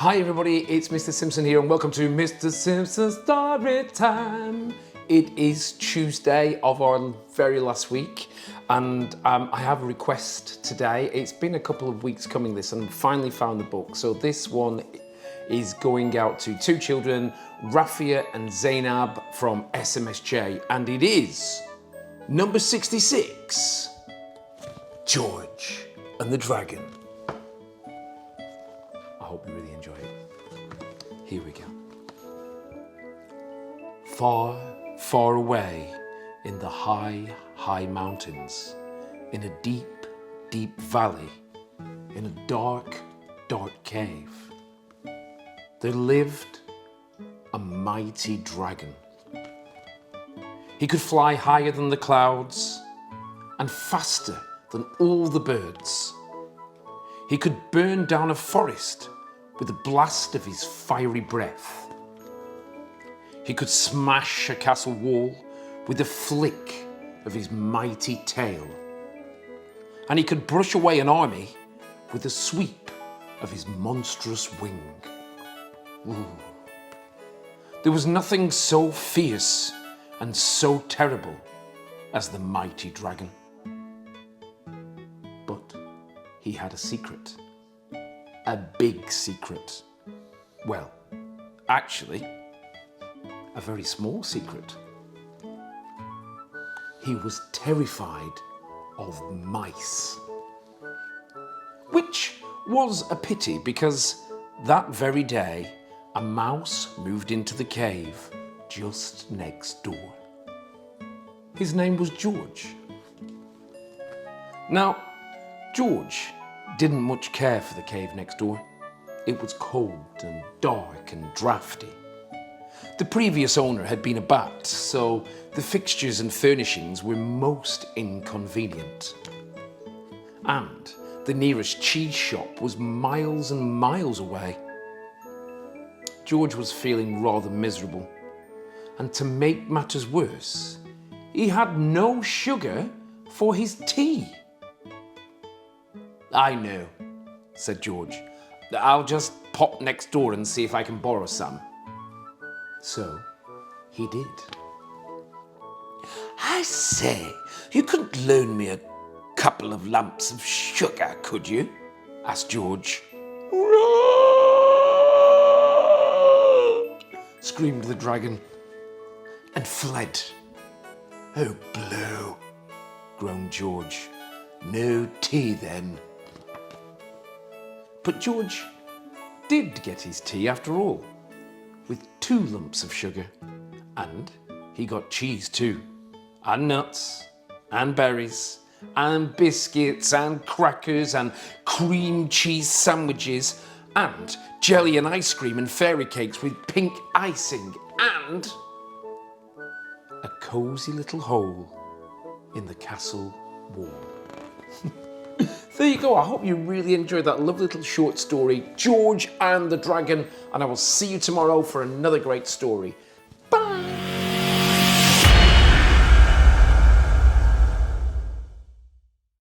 Hi everybody, it's Mr. Simpson here and welcome to Mr. Simpson's Storytime. It is Tuesday of our very last week and I have a request today. It's been a couple of weeks coming this and finally found the book. So this one is going out to two children, Rafia and Zainab from SMSJ, and it is number 66, George and the Dragon. I hope you really enjoy it. Here we go. Far, far away in the high, high mountains, in a deep, deep valley, in a dark, dark cave, there lived a mighty dragon. He could fly higher than the clouds and faster than all the birds. He could burn down a forest with a blast of his fiery breath. He could smash a castle wall with a flick of his mighty tail. And he could brush away an army with a sweep of his monstrous wing. Ooh. There was nothing so fierce and so terrible as the mighty dragon. But he had a secret. A big secret. Well, actually, a very small secret. He was terrified of mice. Which was a pity because that very day, a mouse moved into the cave just next door. His name was George. Now, George didn't much care for the cave next door. It was cold and dark and drafty. The previous owner had been a bat, so the fixtures and furnishings were most inconvenient. And the nearest cheese shop was miles and miles away. George was feeling rather miserable, and to make matters worse, he had no sugar for his tea. I know, said George. I'll just pop next door and see if I can borrow some. So he did. I say, you couldn't loan me a couple of lumps of sugar, could you? Asked George. Screamed the dragon and fled. Oh, blow, groaned George. No tea then. But George did get his tea after all, with 2 lumps of sugar, and he got cheese too, and nuts, and berries, and biscuits, and crackers, and cream cheese sandwiches, and jelly and ice cream and fairy cakes with pink icing, and a cosy little hole in the castle wall. There you go. I hope you really enjoyed that lovely little short story, George and the Dragon, and I will see you tomorrow for another great story.